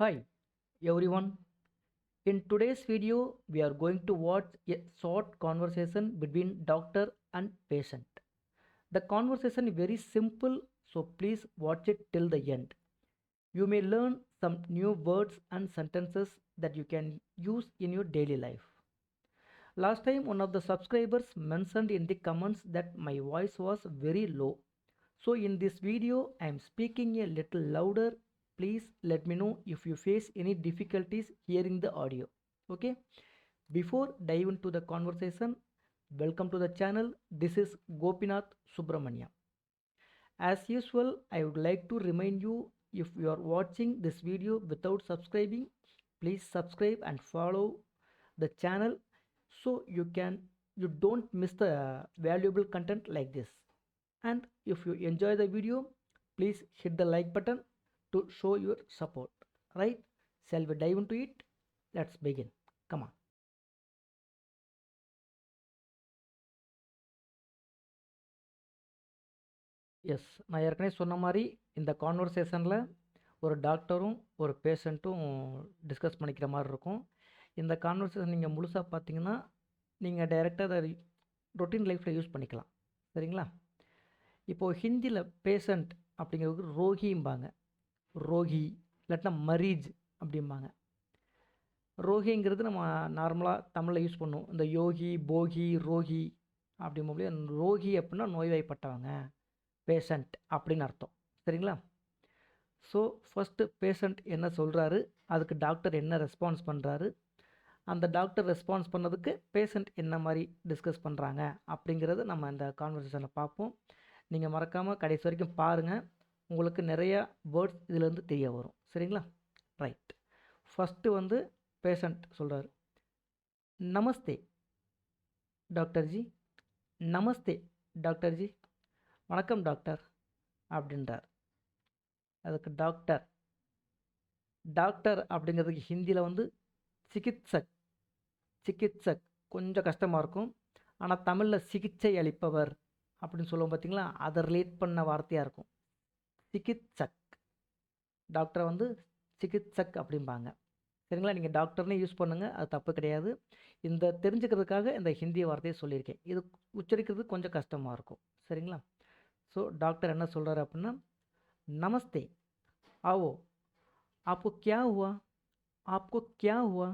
Hi everyone. In today's video, we are going to watch a short conversation between doctor and patient. The conversation is very simple, so please watch it till the end. You may learn some new words and sentences that you can use in your daily life. Last time, one of the subscribers mentioned in the comments that my voice was very low. So in this video, I am speaking a little louder. Please let me know if you face any difficulties hearing the audio. Okay. Before dive into the conversation, welcome to the channel. This is Gopinath Subramanya. As usual, I would like to remind you, if you are watching this video without subscribing, please subscribe and follow the channel so you don't miss the valuable content like this. And if you enjoy the video, please hit the like button to show your support. Right? Shall we dive into it? Let's begin. Come on. Yes, நான் ஏற்கனவே சொன்ன மாதிரி இந்த கான்வர்சேஷனில் ஒரு டாக்டரும் ஒரு பேஷண்ட்டும் discuss பண்ணிக்கிற மாதிரி இருக்கும். இந்த கான்வர்சேஷன் நீங்கள் முழுசாக பார்த்தீங்கன்னா நீங்கள் டைரெக்டாக அதை ரொட்டீன் லைஃப்பில் யூஸ் பண்ணிக்கலாம். சரிங்களா? இப்போது ஹிந்தியில் பேஷண்ட் அப்படிங்கிறது ரோகிம்பாங்க. ரோகி இல்லாட்டினா மரீஜ் அப்படிம்பாங்க. ரோகிங்கிறது நம்ம நார்மலாக தமிழில் யூஸ் பண்ணுவோம். இந்த யோகி, போகி, ரோகி அப்படிம்போது ரோகி அப்படின்னா நோய்வாய்ப்பட்டவங்க, பேஷண்ட் அப்படின்னு அர்த்தம். சரிங்களா? ஸோ ஃபஸ்ட்டு பேஷண்ட் என்ன சொல்கிறாரு, அதுக்கு டாக்டர் என்ன ரெஸ்பான்ஸ் பண்ணுறாரு, அந்த டாக்டர் ரெஸ்பான்ஸ் பண்ணதுக்கு பேஷண்ட் என்ன மாதிரி டிஸ்கஸ் பண்ணுறாங்க அப்படிங்கிறது நம்ம இந்த கான்வர்சேஷனில் பார்ப்போம். நீங்கள் மறக்காமல் கடைசி வரைக்கும் பாருங்கள். உங்களுக்கு நிறையா வேர்ட்ஸ் இதிலேருந்து தெரிய வரும். சரிங்களா? ரைட். ஃபஸ்ட்டு வந்து பேஷண்ட் சொல்கிறார், நமஸ்தே டாக்டர்ஜி, நமஸ்தே டாக்டர்ஜி, வணக்கம் டாக்டர் அப்படின்றார். அதுக்கு டாக்டர் டாக்டர் அப்படிங்கிறதுக்கு ஹிந்தியில் வந்து சிகித்சக். சிகித்சக் கொஞ்சம் கஷ்டமாக இருக்கும். ஆனால் தமிழில் சிகிச்சை அளிப்பவர் அப்படின்னு சொல்லுவோம் பார்த்தீங்களா, அதை ரிலேட் பண்ண வார்த்தையாக இருக்கும். சிகித்சக். டாக்டரை வந்து சிகித்சக் அப்படிம்பாங்க. சரிங்களா? நீங்கள் டாக்டர்னே யூஸ் பண்ணுங்கள், அது தப்பு கிடையாது. இந்த தெரிஞ்சுக்கிறதுக்காக இந்த ஹிந்தி வார்த்தையை சொல்லியிருக்கேன். இது உச்சரிக்கிறது கொஞ்சம் கஷ்டமாக இருக்கும். சரிங்களா? ஸோ டாக்டர் என்ன சொல்கிறாரு அப்படின்னா, நமஸ்தே, ஆவோ, ஆப்கோ கியா ஹுவா, ஆப்கோ கியா ஹுவா,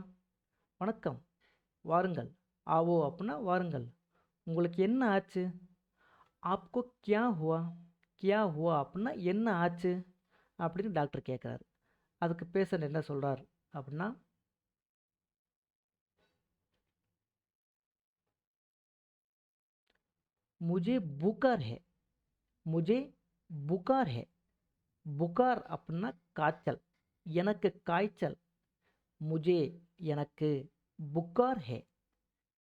வணக்கம், வாருங்கள். ஆவோ அப்படின்னா வாருங்கள், உங்களுக்கு என்ன ஆச்சு. ஆப்கோ கியா ஹுவா, கியா ஹுவா அப்படின்னா என்ன ஆச்சு அப்படின்னு டாக்டர் கேட்குறாரு. அதுக்கு பேஷண்ட் என்ன சொல்கிறார் அப்படின்னா, मुझे बुखार है, मुझे बुखार है. புகார் அப்படின்னா காய்ச்சல், எனக்கு காய்ச்சல். முஜே எனக்கு, புகார் ஹே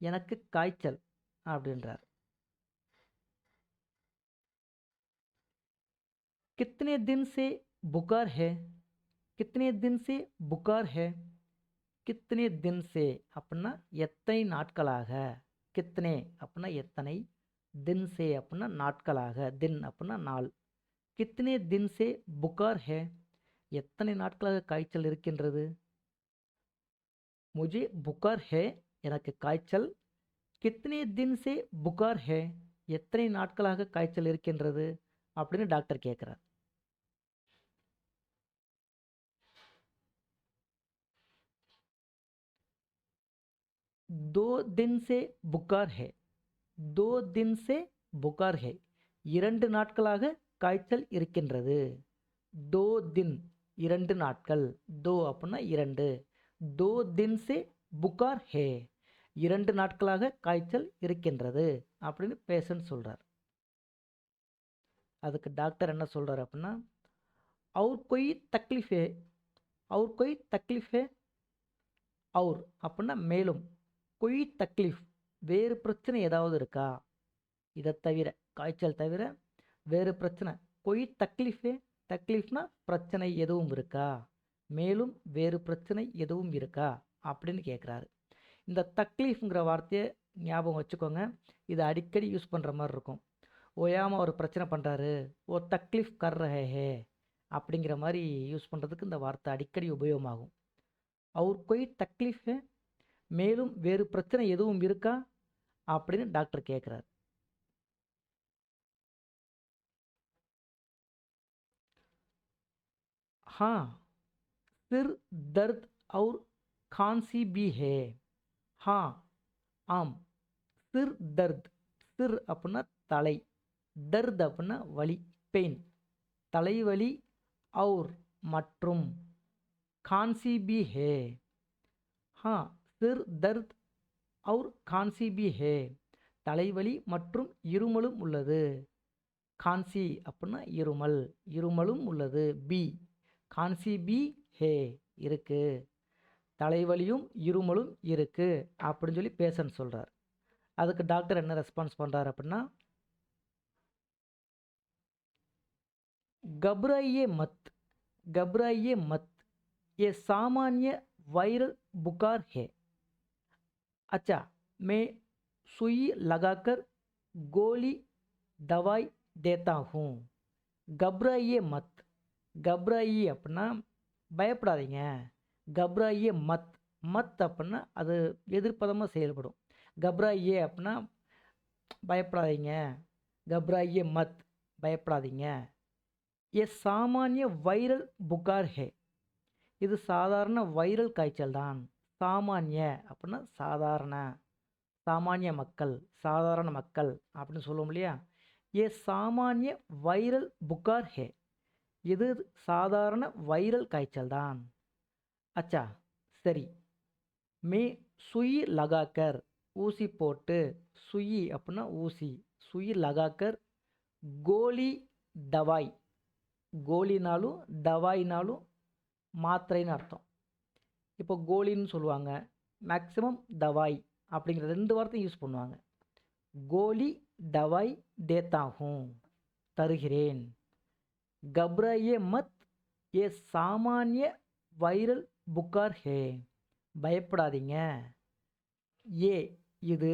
எனக்கு காய்ச்சல் அப்படின்றார். கித்தனை தின் சே புகார் ஹே, கித்தனை தின் சே புகார் ஹே. கித்தனை தின் சே அப்படின்னா எத்தனை நாட்களாக, கித்தனை அப்படின்னா எத்தனை, தின் சே அப்படின்னா நாட்களாக, தின் அப்படின்னா நாள். கித்தனை தின் சே புகார் ஹே, எத்தனை நாட்களாக காய்ச்சல் இருக்கின்றது. முஜே புகார் ஹே எனக்கு காய்ச்சல். கித்தனை தின் சே புகார் ஹே, எத்தனை நாட்களாக காய்ச்சல் இருக்கின்றது அப்படின்னு டாக்டர் கேட்குறார். दो दिन से बुखार है, दो दिन से बुखार है, இரண்டு நாட்களாக காய்ச்சல் இருக்கின்றது. தோ தின் இரண்டு நாட்கள், தோ அப்படின்னா இரண்டு, தோ தின் சே புகார் ஹே இரண்டு நாட்களாக காய்ச்சல் இருக்கின்றது அப்படின்னு பேஷண்ட் சொல்கிறார். அதுக்கு டாக்டர் என்ன சொல்கிறார் அப்படின்னா, और कोई तकलीफ है, और कोई तकलीफ है, और அப்படின்னா மேலும், कोई तकलीफ வேறு பிரச்சனை ஏதாவது இருக்கா, இதை தவிர, காய்ச்சல் தவிர வேறு பிரச்சனை. கொய் தக்லீஃபே, தக்லீஃப்னா பிரச்சனை எதுவும் இருக்கா, மேலும் வேறு பிரச்சனை எதுவும் இருக்கா அப்படின்னு கேட்குறாரு. இந்த தக்லீஃப்ங்கிற வார்த்தையை ஞாபகம் வச்சுக்கோங்க. இதை அடிக்கடி யூஸ் பண்ணுற மாதிரி இருக்கும். ஓயாமல் ஒரு பிரச்சனை பண்ணுறாரு, ஓ தக்லீஃப் கர் ரஹே ஹே, அப்படிங்கிற மாதிரி யூஸ் பண்ணுறதுக்கு இந்த வார்த்தை அடிக்கடி உபயோகமாகும். அவர் கொய் தக்லீஃப் ஹே, மேலும் வேறு பிரச்சனை எதுவும் இருக்கா அப்படின்னு டாக்டர் கேட்குறாரு. हाँ, सिर दर्द और खांसी भी है. हाँ, ஆம். சிர் தர்த், சிர் அப்படின்னா தலை, தர்த் அப்படின்னா வலி, பெயின், தலைவலி, और மற்றும், खांसी भी है. हाँ, சிர் தர்த் और खांसी भी है. தலைவலி மற்றும் இருமலும் உள்ளது. கான்சி அப்படின்னா இருமல், இருமலும் உள்ளது. பி, கான்சி பி ஹே, இருக்கு, தலைவலியும் இருமலும் இருக்கு அப்படின்னு சொல்லி பேஷண்ட் சொல்கிறார். அதுக்கு டாக்டர் என்ன ரெஸ்பான்ஸ் பண்ணுறாரு அப்படின்னா, घबराइए मत, घबराइए मत, ये सामान्य वायरल बुखार है. अच्छा, मैं सुई लगाकर गोली दवाई देता हूँ. घबराइए मत, घबराइए அப்படின்னா பயப்படாதீங்க, घबराइए मत, மத் அப்படின்னா அது எதிர்ப்பதமாக செயல்படும். घबराइए அப்படின்னா பயப்படாதீங்க, घबराइए मत பயப்படாதீங்க. ये सामान्य வைரல் புகார் ஹே, இது சாதாரண வைரல் காய்ச்சல் தான். சாமானிய அப்படின்னா சாதாரண, சாமானிய மக்கள், சாதாரண மக்கள் அப்படின்னு சொல்லுவோம் இல்லையா. ஏ சாமானிய வைரல் புகார் ஹே, இது சாதாரண வைரல் காய்ச்சல் தான். அச்சா, சரி. மே சுயி லகாக்கர், ஊசி போட்டு, சுயி அப்படின்னா ஊசி, சுயி லகாக்கர், கோலி தவாய், கோலினாலும் தவாயினாலும் மாத்திரைன்னு அர்த்தம். இப்போ கோலின்னு சொல்லுவாங்க, மேக்ஸிமம் தவாய் அப்படிங்கிற 2 வார்த்தையும் யூஸ் பண்ணுவாங்க. கோலி தவாய் தேத்தாகும், தருகிறேன். घबराइए मत, ये सामान्य வைரல் புகார் ஹே, பயப்படாதீங்க. ஏ, இது,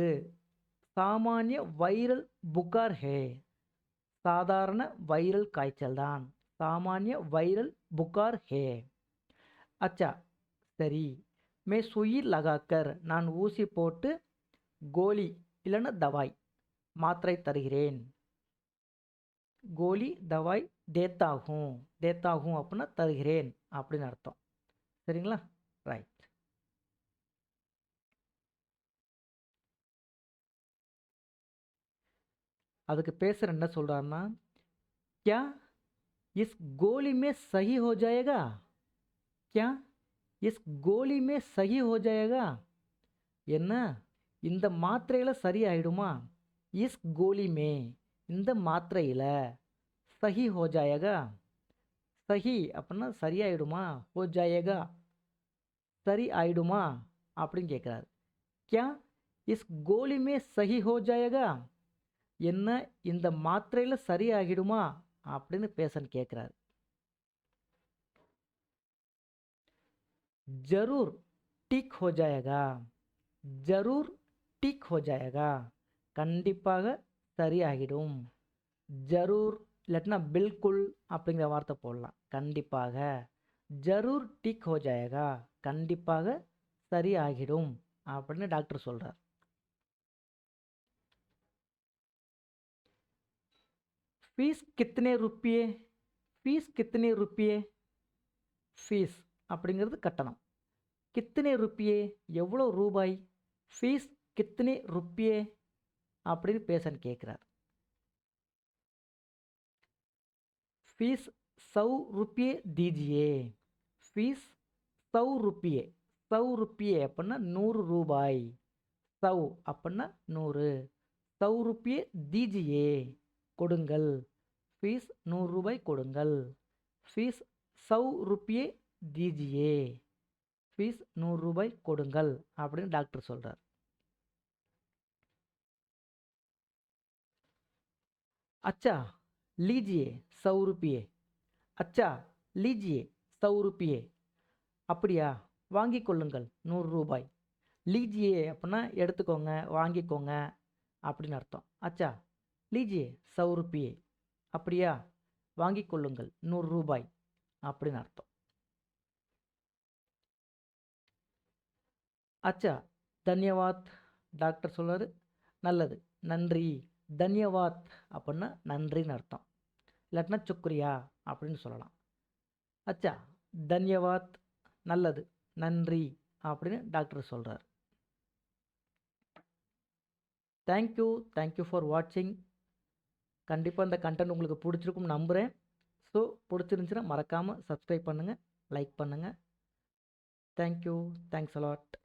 சாமானிய வைரல் புகார் ஹே, சாதாரண வைரல் காய்ச்சல் தான். சாமானிய வைரல் புகார் ஹே. அச்சா, சரி. மே சுயி லகாக்கர், நான் ஊசி போட்டு, கோலி இல்லைன்னா தவாய், மாத்திரை தருகிறேன். கோலி தவாய் தேத்தாகும், தேத்தாகும் அப்படின்னா தருகிறேன் அப்படின்னு அர்த்தம். சரிங்களா? ரைட். அதுக்கு பேசுகிற என்ன சொல்கிறாருன்னா, क्या इस गोली में सही हो जाएगा? क्या इस गोली में सही हो जाएगा? என்ன இந்த மாத்திரையில் சரியாயிடுமா? இஸ் கோலி மே, இந்த மாத்திரையில், சஹி ஹோ ஜாயேகா, சஹி அப்படின்னா சரியாயிடுமா, ஹோ ஜாயேகா சரி ஆயிடுமா அப்படின்னு கேட்குறாரு. क्या इस गोली में सही हो जाएगा? என்ன இந்த மாத்திரையில் சரியாகிடுமா அப்படின்னு பேஷண்ட் கேட்குறாரு. जरूर ठीक हो जाएगा, जरूर ठीक हो जाएगा, கண்டிப்பாக சரியாகிடும். ஜரூர் இல்லாட்டினா பில்குல் அப்படிங்கிற வார்த்தை போடலாம். கண்டிப்பாக, ஜரூர் டிக் ஹோ ஜாயேகா, கண்டிப்பாக சரியாகிடும் அப்படின்னு டாக்டர் சொல்கிறார். ஃபீஸ் கித்தனை ருப்பியே, ஃபீஸ் கித்தனை ருப்பியே, ஃபீஸ் அப்படிங்கிறது கட்டணம். கித்தனை ருப்பியே எவ்வளோ ரூபாய், ஃபீஸ் கித்தனை ருப்பியே அப்படின்னு பேஷண்ட் கேட்குறார். ஃபீஸ் 100 रुपये दीजिए, ஃபீஸ் 100 रुपये, 100 रुपये அப்படின்னா 100 ரூபாய், 100 அப்படின்னா 100, 100 रुपये दीजिए கொடுங்கள், ஃபீஸ் 100 ரூபாய் கொடுங்கள். ஃபீஸ் 100 रुपये दीजिए, ஃபீஸ் 100 ரூபாய் கொடுங்கள் அப்படின்னு டாக்டர் சொல்கிறார். अच्छा लीजिए 100 रुपये, अच्छा लीजिए 100 रुपये, அப்படியா வாங்கிக் கொள்ளுங்கள் 100 ரூபாய். லீஜியே அப்படின்னா எடுத்துக்கோங்க, வாங்கிக்கோங்க அப்படின்னு அர்த்தம். அச்சா லீஜியே 100 रुपये, அப்படியா வாங்கிக் கொள்ளுங்கள் 100 ரூபாய். அப்படின்னு அர்த்தம். அச்சா, தன்யவாத். டாக்டர் சொல்றாரு, நல்லது, நன்றி. தன்யவாத் அப்படின்னா நன்றின்னு அர்த்தம். இல்லாட்டினா சுக்ரியா அப்படின்னு சொல்லலாம். அச்சா, தன்யவாத், நல்லது, நன்றி அப்படின்னு டாக்டர் சொல்கிறார். தேங்க்யூ, தேங்க்யூ ஃபார் வாட்சிங். கண்டிப்பாக இந்த கண்டென்ட் உங்களுக்கு பிடிச்சிருக்கும்னு நம்புகிறேன். ஸோ பிடிச்சிருந்துச்சுன்னா மறக்காமல் சப்ஸ்கிரைப் பண்ணுங்கள், லைக் பண்ணுங்கள். Thank you, thanks a lot.